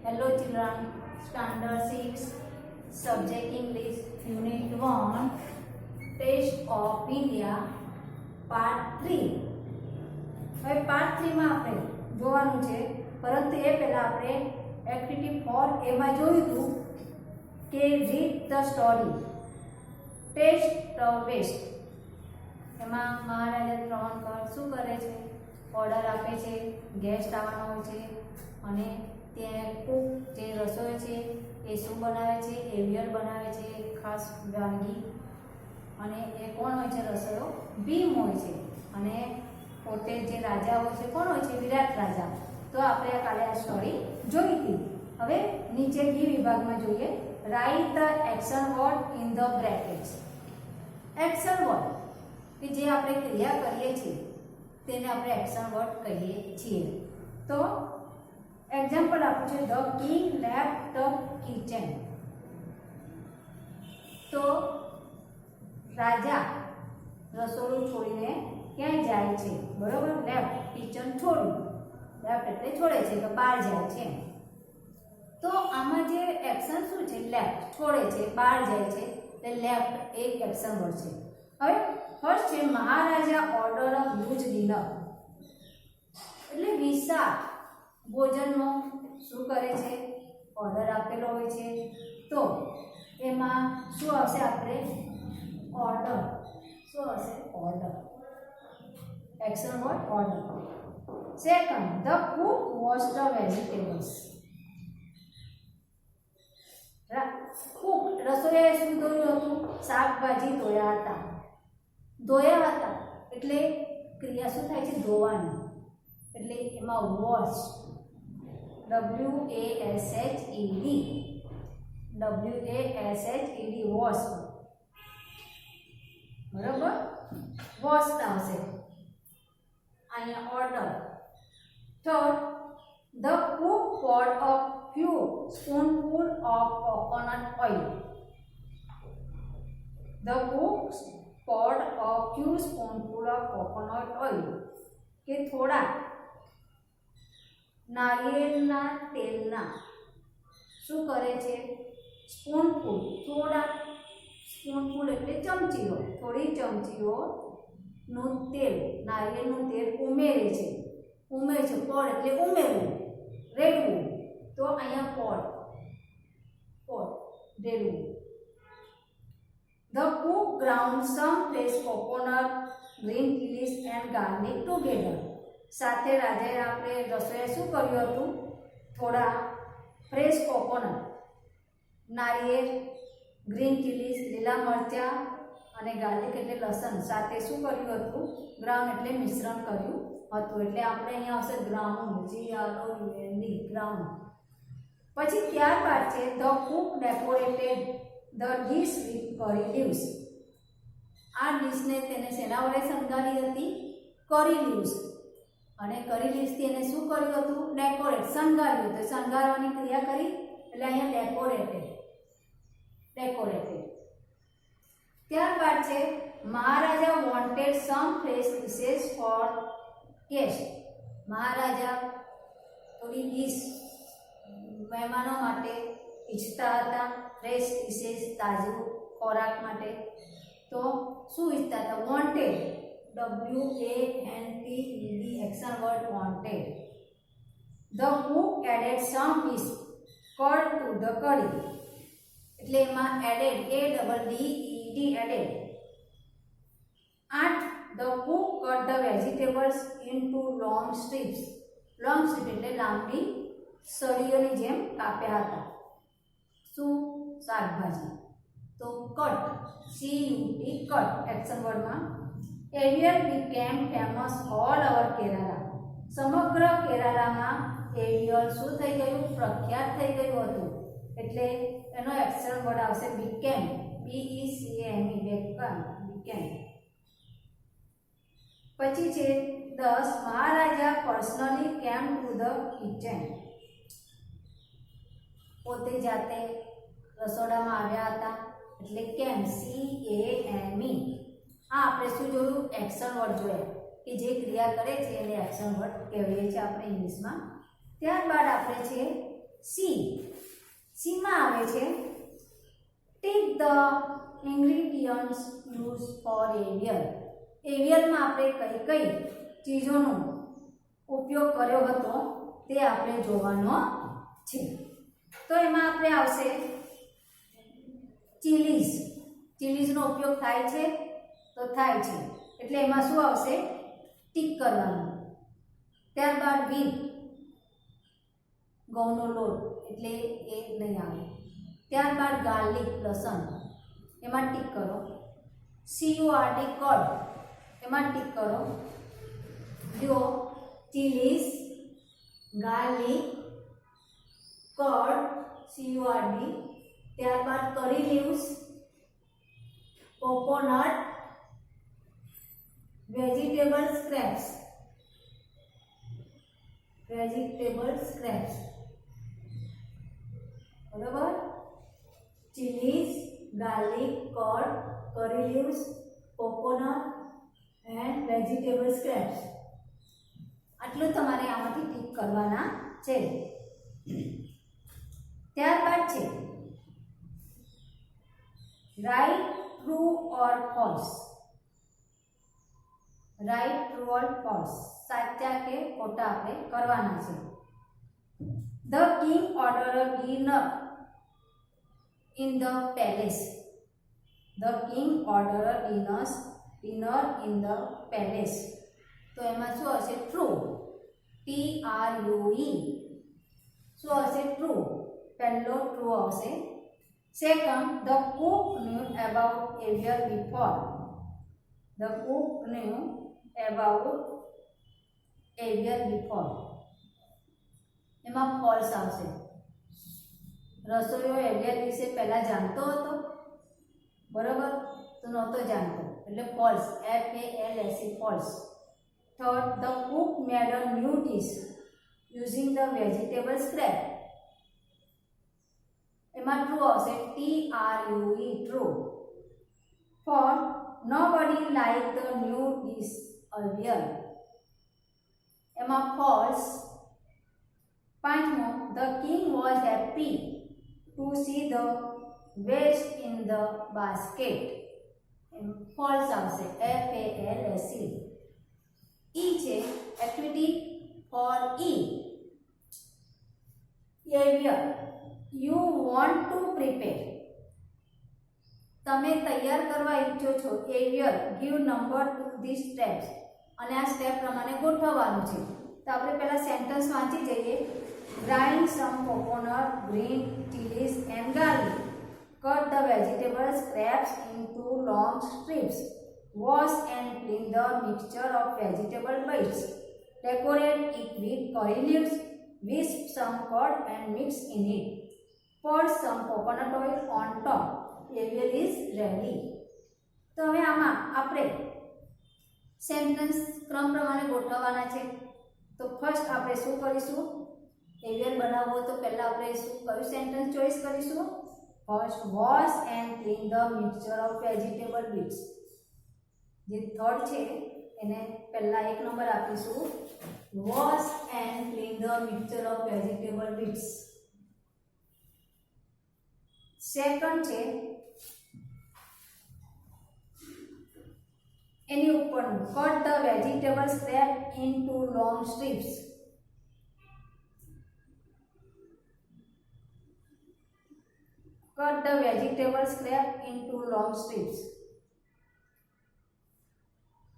Hello children, Standard 6, Subject English, Unit 1, Taste of India, Part 3. હવે part 3 માં આપણે જોવાનું છે, પરંતુ એ પહેલા આપણે એક્ટિવિટી 4A માં જોયું હતું કે read the story taste the waste. એમાં મહારાજા ત્રણ શું કરે છે? ઓર્ડર આપે છે, ગેસ્ટ આવવાનો હોય છે અને તે કુક જે રસોઈ છે એ શું બનાવે છે? એવિયર બનાવે છે, ખાસ વાનગી. અને એ કોણ હોય છે? રસોઈયો ભીમ હોય છે. અને પોતે જે રાજા હોય છે કોણ હોય છે? વિરાટ રાજા. તો આપણે કાલે આ સ્ટોરી જોઈ હતી. હવે નીચે બી વિભાગમાં જોઈએ. Write the action word in the brackets. Action word કે જે આપણે ક્રિયા કરીએ છીએ તેને આપણે એક્શન વર્ડ કહીએ છીએ. તો એક્ઝામ્પલ આપું છે, the king left the kitchen. તો રાજા રસોડું છોડીને ક્યાં જાય છે? બરોબર, લેફ્ટ, કિચન છોડ્યું. લેફ્ટ એટલે છોડે છે, તો બહાર જાય છે. તો આમાં જે એક્શન શું છે? લેફ્ટ, છોડે છે, બહાર જાય છે, એટલે લેફ્ટ એક એક્શન વર્ડ છે. હવે ફર્સ્ટ છે મહારાજા ઓર્ડર ઓફ હ્યુજ ડિનર. એટલે વિશાળ ભોજનનો શું કરે છે? ઓર્ડર આપેલો હોય છે. તો એમાં શું આવશે? આપણે ઓર્ડર. શું આવશે? Order. Action word order. Second, the cook wash the vegetables. Cook રસોઈયાએ શું ધોયું હતું? શાકભાજી ધોયા હતા. ધોયા હતા એટલે ક્રિયા શું થાય છે? ધોવાની. એટલે એમાં વોશ, WASHED, વોશ. બરોબર, વોશ આવશે અહીંયા order. Third, the Cook poured a few spoonful of coconut oil. The cook poured a few spoonful of coconut oil. કે થોડા નારિયેળના તેલના શું કરે છે? સ્પૂનફુલ, થોડા. સ્પૂનફુલ એટલે ચમચીઓ, થોડી ચમચીઓનું તેલ, નારિયેળનું તેલ ઉમેરે છે. ઉમેરે છે, પોડ એટલે ઉમેરવું, રેડવું. તો અહીંયા pod, રેડવું. The cook ground some fresh coconut, green chilies and garlic together. સાથે રાજાએ આપણે રસોઈએ શું કર્યું હતું? થોડા ફ્રેશ કોકોનટ, નારિયેળ, ગ્રીન ચીલીસ, લીલા મરચાં અને ગાર્લિક એટલે લસણ સાથે શું કર્યું હતું? ગ્રાઉન્ડ એટલે મિશ્રણ કર્યું હતું. એટલે આપણે અહીંયા આવશે ગ્રાઉન્ડ, ગ્રાઉન્ડ. પછી ત્યારબાદ છે the Cook decorated the dish with કરી લીવ્સ. આ ડીશને તેને શેના વડે શણગારી હતી? કરી લીવ્સ. અને કરી લીવ્સથી એને શું કર્યું હતું? ડેકોરેટ, શણગાર્યું હતું. શણગારવાની ક્રિયા કરી એટલે અહીંયા ડેકોરેટેડ. ત્યારબાદ છે મહારાજા વોન્ટેડ સમ ફ્રેશ ડિશેસ ફોર ગેસ્ટ. મહારાજા થોડી ડીશ મહેમાનો માટે ઈચ્છતા હતા. ફ્રેશ ડિશેસ, તાજું ખોરાક માટે. તો શું ઈચ્છતા હતા? Wanted, WANTED, action word wanted. The cook added some fish curd to the kadhi. એટલે એમાં added, ADDED, added. 8, the cook cut the vegetables into long strips. Long strip એટલે લાંબી સળીઓની જેમ કાપ્યા હતા. શું? શાકભાજી. તો કટ, CUT, કટ એક્શન વર્ડમાં. Avial became famous all over Kerala. સમગ્ર કેરાલામાં એવિયર શું થઈ ગયું? પ્રખ્યાત થઈ ગયું હતું. એટલે એનો એક્શન વર્ડ આવશે બીકેમ, BECAME, બીકેમ. પછી છે 10, maharaja personally came to the kitchen. પોતે જાતે રસોડામાં આવ્યા હતા. એટલે કેમ, CAME. આ આપણે શું જોયું? એક્શન વર્ડ જોયા કે જે ક્રિયા કરે છે એને એક્શન વર્ડ કહેવાય છે આપણે ઇંગ્લિશમાં. ત્યારબાદ આપણે છે સી, સી માં આવે છે tick the ingredients use for avial. એવિયરમાં આપણે કઈ કઈ ચીજોનો ઉપયોગ કર્યો હતો તે આપણે જોવાનો છે. તો એમાં આપણે આવશે ચીલીઝ. ચીલીઝનો ઉપયોગ થાય છે તો થાય છે એટલે એમાં શું આવશે ટીક કરવાનું. ત્યારબાદ વ્હીટ ઘઉંનો લોટ એટલે એ નહીં આવે. ત્યારબાદ ગાર્લિક લસણ એમાં ટીક કરો. CURD કડ એમાં ટીક કરો. જો ચીલીઝ ગાર્લિક કડ CURD. ત્યારબાદ કરી લીવ્સ કોકોનટ વેજીટેબલ સ્ક્રેપ્સ બરાબર. ચીલીઝ ગાર્લિક કડ કરી leaves coconut and vegetable scraps. આટલું તમારે આમાંથી ટીક કરવાના છે. ત્યારબાદ છે write true or false. Write true or false સાચા કે ખોટા આપણે કરવાના છે. The king order dinner in the palace. The king order dinner in the palace. તો એમાં શું હશે ટ્રુ. TRUE શું હશે ટ્રુ. પહેલો ટ્રુ આવશે. Second the cook knew about avial before. The cook knew about avial before. એમાં ફોલ્સ આવશે. રસોઈયો એવિયર વિશે પહેલા જાણતો હતો બરોબર તો નહોતો જાણતો એટલે false. FALS false. Third the cook made a new dish using the vegetable scrap. એમાં ટ્રુ આવશે. TRUE true. Fourth nobody like the new dish earlier. એમાં ફોલ્સ. પાંચમો the king was happy to see the waste in the basket. False આવશે. FALS. E છે activity for E. Avial you want to prepare. તમે તૈયાર કરવા ઈચ્છો છો. Avial give number to this steps. અને આ સ્ટેપ પ્રમાણે ગોઠવવાનું છે. તો આપણે પહેલા સેન્ટેન્સ વાંચી જઈએ. Grind some coconut green chillies and garlic. Cut the vegetable scraps into long strips. Wash and clean the mixture of vegetable bits. Decorate it with curry leaves. Whisk some curd and mix in it. Pour some coconut oil on top. Avial is ready. તો હવે આમાં આપણે sentence ક્રમ પ્રમાણે ગોઠવવાના છે. તો first આપણે શું કરીશું. એવિયર બનાવવો તો પહેલા આપણે શું કયું સેન્ટેન્સ ચોઈસ કરીશું. First wash and clean the mixture of vegetable bits. જે થર્ડ છે એને પહેલા એક નંબર આપીશું. Wash and clean the mixture of vegetable bits. Second છે એની ઉપરનું cut the vegetable scrap into long strips. Cut the vegetable scrap into long strips.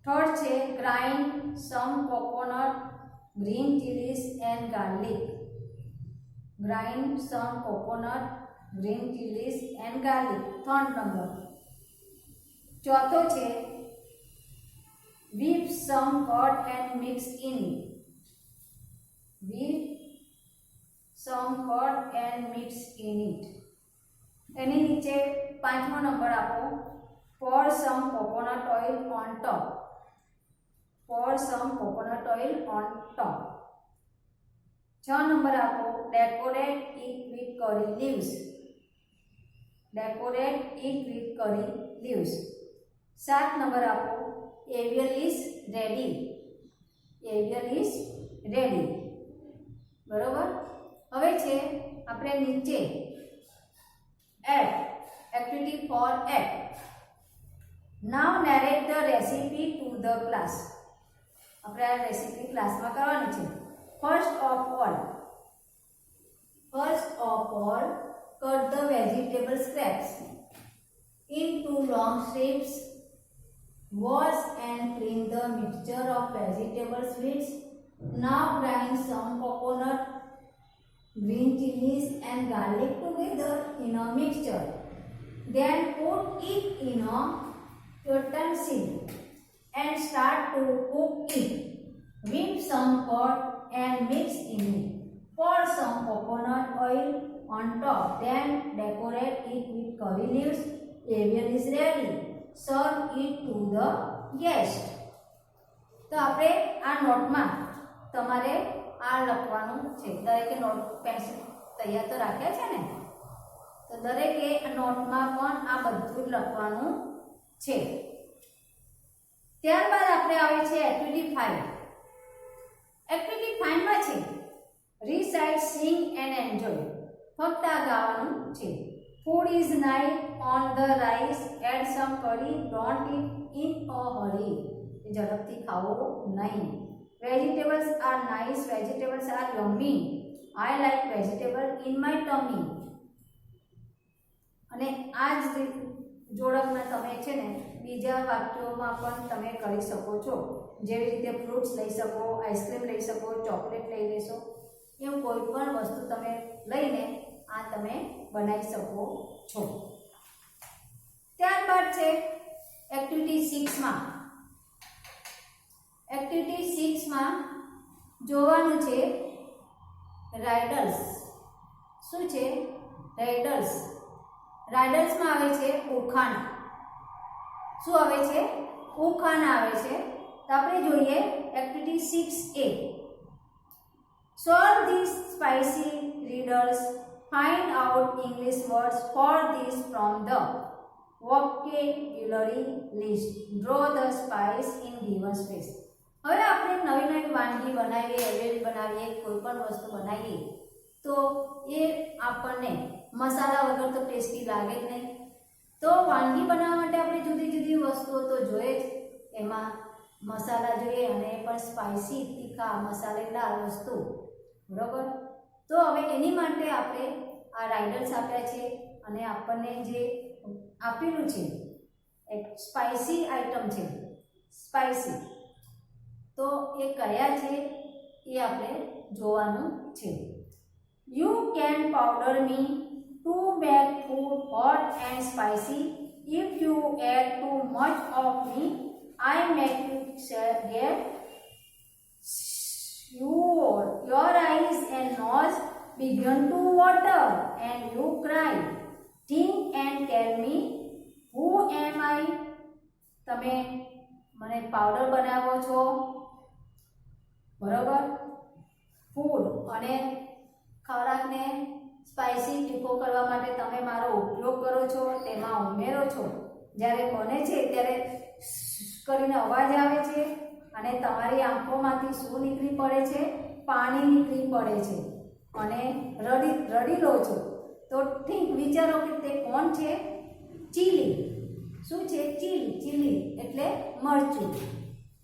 Third છે grind some coconut green chillies and garlic. Grind some coconut green chillies and garlic. Third number. ચોથો છે whip some curd and mix in it. Whip some curd and mix in it. એની નીચે પાંચમો number આપો. pour some coconut oil on top. Pour some coconut oil on top. 6 number આપો. decorate it with curry leaves. Decorate it with curry leaves. 7 number આપો. Avial is ready. Avial is ready. બરોબર. હવે છે આપણે નીચે F. Activity for F. Now narrate the recipe to the class. આપણે આ recipe ક્લાસમાં કરવાની છે. First of all, cut the vegetable scraps into long strips. Wash and clean the mixture of vegetable sweets. Now grind some coconut, green chilies and garlic together in a mixture. Then put it in a utensil and start to cook it. Whip some curd and mix in it. Pour some coconut oil on top. Then decorate it with curry leaves. Avian is ready. Serve it to the guest. તો આપણે આ નોટમાં તમારે આ લખવાનું છે. દરેકે not pencil તૈયાર તો રાખ્યા છે ને, તો દરેકે નોટમાં પણ આ બધું જ લખવાનું છે. ત્યારબાદ આપણે આવે છે એક્ટિવિટી 5. એક્ટિવિટી 5 માં છે રિસાઇટ, સિંગ એન્ડ એન્જોય. ફક્ત આ ગાવાનું છે. Food is nice on the rice, add some curry, don't eat in a hurry. ઝડપથી ખાવો નહીં. Vegetables are nice, vegetables are yummy, I like vegetable in my tummy. અને આ જ જોડકના તમે છે ને બીજા વાક્યોમાં પણ તમે કરી શકો છો. જેવી રીતે ફ્રૂટ્સ લઈ શકો, આઈસ્ક્રીમ લઈ શકો, ચોકલેટ લઈ લેશો, એવું કોઈ પણ વસ્તુ તમે લઈને આ તમે બનાવી શકો છો. ત્યારબાદ છે એક્ટિવિટી 6 માં. એક્ટિવિટી 6 માં જોવાનું છે રાઇડલ્સ. શું છે? રાઇડલ્સ. રાઇડલ્સમાં આવે છે ઉખાણ. શું આવે છે? ઉખાણ આવે છે. તો આપણે જોઈએ activity 6A. Solve these spicy riddles. Find out English words for this from the vocabulary list. Draw the spice in given space. હવે આપણે નવી નવી વાનગી બનાવીએ, એવેલી બનાવીએ, કોઈ પણ વસ્તુ બનાવીએ તો એ આપણને મસાલા વગર તો ટેસ્ટી લાગે જ નહીં. તો વાનગી બનાવવા માટે આપણે જુદી જુદી વસ્તુઓ તો જોઈએ જ. એમાં મસાલા જોઈએ અને એ પણ સ્પાઇસી, તીખા, મસાલેદાર વસ્તુ, બરાબર. તો હવે એની માટે આપણે આ રાઇડલ્સ આપ્યા છે અને આપણને જે આપેલું છે એક સ્પાઇસી આઇટમ છે, સ્પાઇસી. તો એ કયા છે એ આપણે જોવાનું છે. You can powder me to make food hot and spicy. If you add too much of me, I make you get your eyes and nose begin to water and you cry. Think and tell me, who am I? તમે મને powder બનાવો છો, બરોબર. Food અને ખોરાકને spicy તીખો કરવા માટે તમે મારો ઉપયોગ કરો છો, તેમાં ઉમેરો છો. જ્યારે બને છે ત્યારે કરીને અવાજ આવે છે અને તમારી આંખોમાંથી શું નીકળી પડે છે? પાણી નીકળી પડે છે અને રડી લો છો. તો ઠીક વિચારો કે તે કોણ છે? ચીલી. શું છે? ચીલી. ચીલી એટલે મરચું.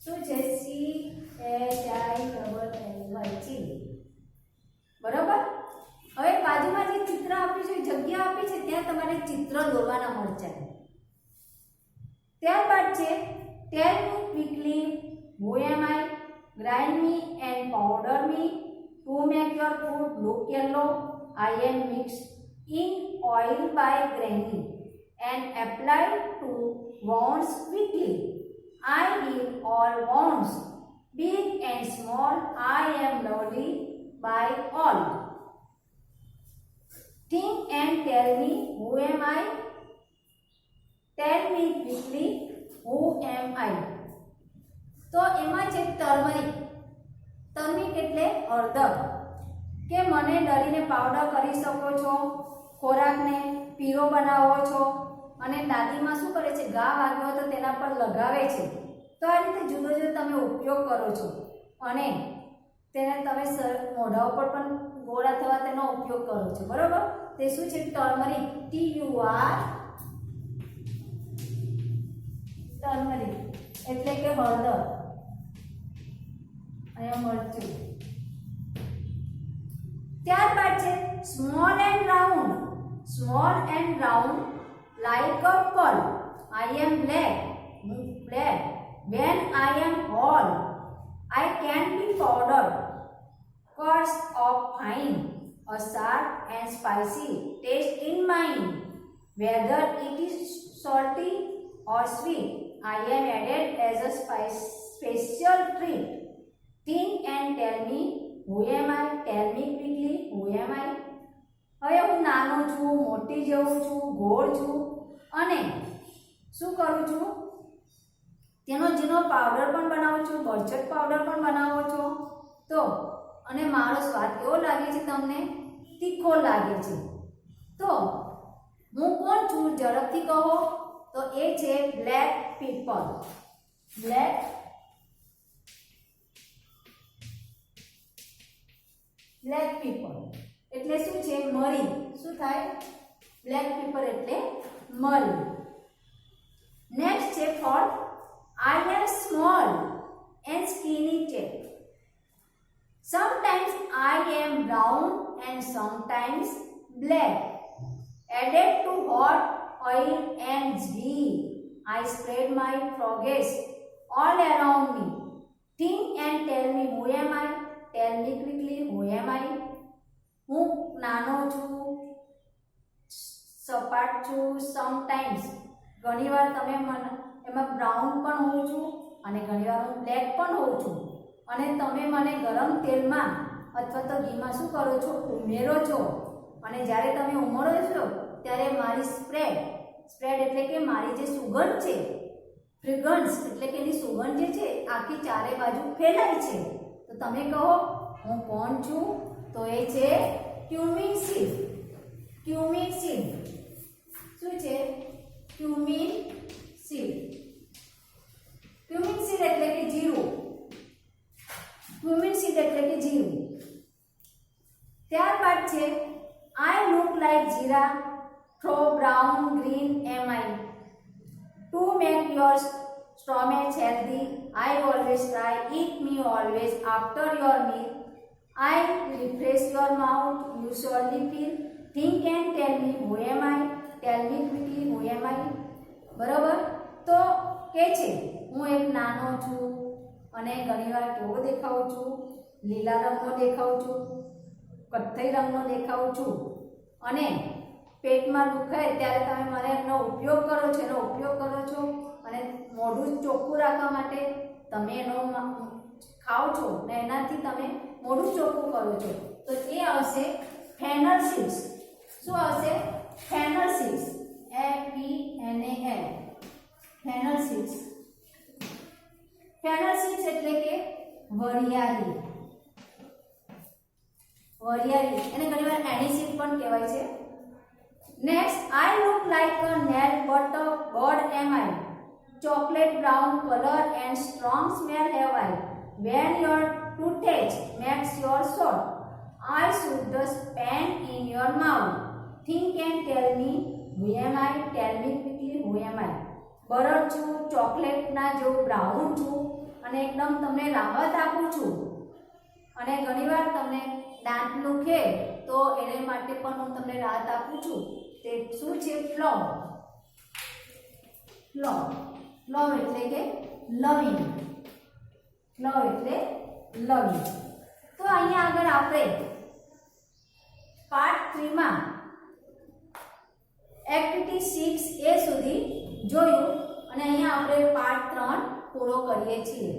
શું છે? CHILLY, chilli. બરાબર. હવે બાજુમાં જે ચિત્ર આપ્યું છે, જગ્યા આપી છે, ત્યાં તમારે ચિત્ર દોરવાના મરચાં. ત્યારબાદ છે ટેલ મી quickly, who am I? Grind me and powder me to make your food look yellow. I am mixed in oil by grinding and applied to wounds quickly. I eat all wounds, big and small. I am lovely by all. Think and tell me, who am I? Tell me quickly, who am I? તો એમાં છે turmeric. Turmeric એટલે હળદર. કે મને ડરીને powder કરી શકો છો, ખોરાકને પીળો બનાવો છો અને દાદીમાં શું કરે છે? ઘા વાગ્યો તો તેના પર લગાવે છે. તો આ રીતે જુદો જુદો તમે ઉપયોગ કરો છો અને તેને તમે મોઢા ઉપર પણ ગોળ અથવા તેનો ઉપયોગ કરો છો, બરોબર? તે શું છે? ટર્મરિક, TUR ટર્મરિક એટલે કે હળદર, અહીંયા મરચું. ત્યારબાદ છે small and round like a pearl. I am black. When I am whole, I can be powdered. Curds of fine, a sharp and spicy taste in mine. Whether it is salty or sweet, I am added as a special treat. Think and tell me, who am I? Tell me quickly, who am I? હવે હું નાનો છું, મોટી જેવું છું, ગોળ છું અને શું કરું છું? તેનો જેનો પાવડર પણ બનાવું છું, મરચટ પાવડર પણ બનાવો છો. તો અને મારો સ્વાદ કેવો લાગે છે તમને? તીખો લાગે છે. તો હું કોણ છું? ઝડપથી કહો. તો એ છે બ્લેક પીપર. બ્લેક પીપર એટલે શું છે? મરી. શું થાય? બ્લેક પીપર એટલે મરી. નેક્સ્ટ છે ફળ. I am small and skinny chap. Sometimes I am brown and sometimes black. Added to hot oil and ghee, I spread my progress all around me. Think and tell me, who am I? Tell me quickly, who am I? હું નાનો છું, સપાટ છું, sometimes ઘણીવાર તમે એમાં brown પણ હોઉં છું અને ઘણીવાર હું બ્લેક પણ હોઉં છું અને તમે મને ગરમ તેલમાં અથવા તો ઘીમાં શું કરો છો? ઉમેરો છો. અને જ્યારે તમે ઉમેરો છો ત્યારે મારી સ્પ્રેડ એટલે કે મારી જે સુગંધ છે, ફ્રેગ્રન્સ એટલે કે એની સુગંધ જે છે આખી ચારે બાજુ ફેલાય છે. તો તમે કહો હું કોણ છું? તો એ છે ક્યુમિન સીડ. ક્યુમિન સીડ શું છે? Cumin seed. ક્યુમિન સીડ એટલે કે જીરું. ક્યુમિન સીડ એટલે કે જીરું. ત્યારબાદ છે I look like jeera, throw brown green am I. To make your stomach healthy, I always try, eat me always after your meal. I refresh your mouth, you surely feel. Think and tell me, who am I? Tell me quickly, who am I? બરાબર? તો કે છે હું એક નાનો છું અને ઘણીવાર કેવો દેખાઉં છું? લીલા રંગનો દેખાઉં છું, કથ્થઈ રંગનો દેખાઉં છું અને પેટમાં દુખાય ત્યારે તમે મને એનો ઉપયોગ કરો છો અને મોઢું ચોખ્ખું રાખવા માટે તમે એનો ખાઓ છો ને એનાથી તમે મોઢું ચોખ્ખું કરો છો. તો એ આવશે ફેનલ સીડ્સ. શું આવશે? ફેનલ સીડ્સ. FENAL. ફેનલ સીડ્સ. ફેનલ સીડ્સ એટલે કે વરિયાળી. એને ઘણીવાર એની સીડ પણ કહેવાય છે. Next, I look like a nail but a bird am I. Chocolate brown color and strong smell have I. When your toothpaste makes your salt, I shoot the pen in your mouth. Think and tell me, who am I? Tell me quickly, who am I? બરડ છું, ચોકલેટના જેવું brown છું અને એકદમ તમને રાહત આપું છું અને ઘણીવાર તમને દાંત દુખે તો એને માટે પણ હું તમને રાહત આપું છું. તે શું છે? ફ્લવ. એટલે કે લવિંગ. તો અહીંયા આગળ આપણે પાર્ટ 3 માં એક્ટિવિટી 6A સુધી જોયું અને અહીંયા આપણે પાર્ટ 3 પૂરો કરીએ છીએ.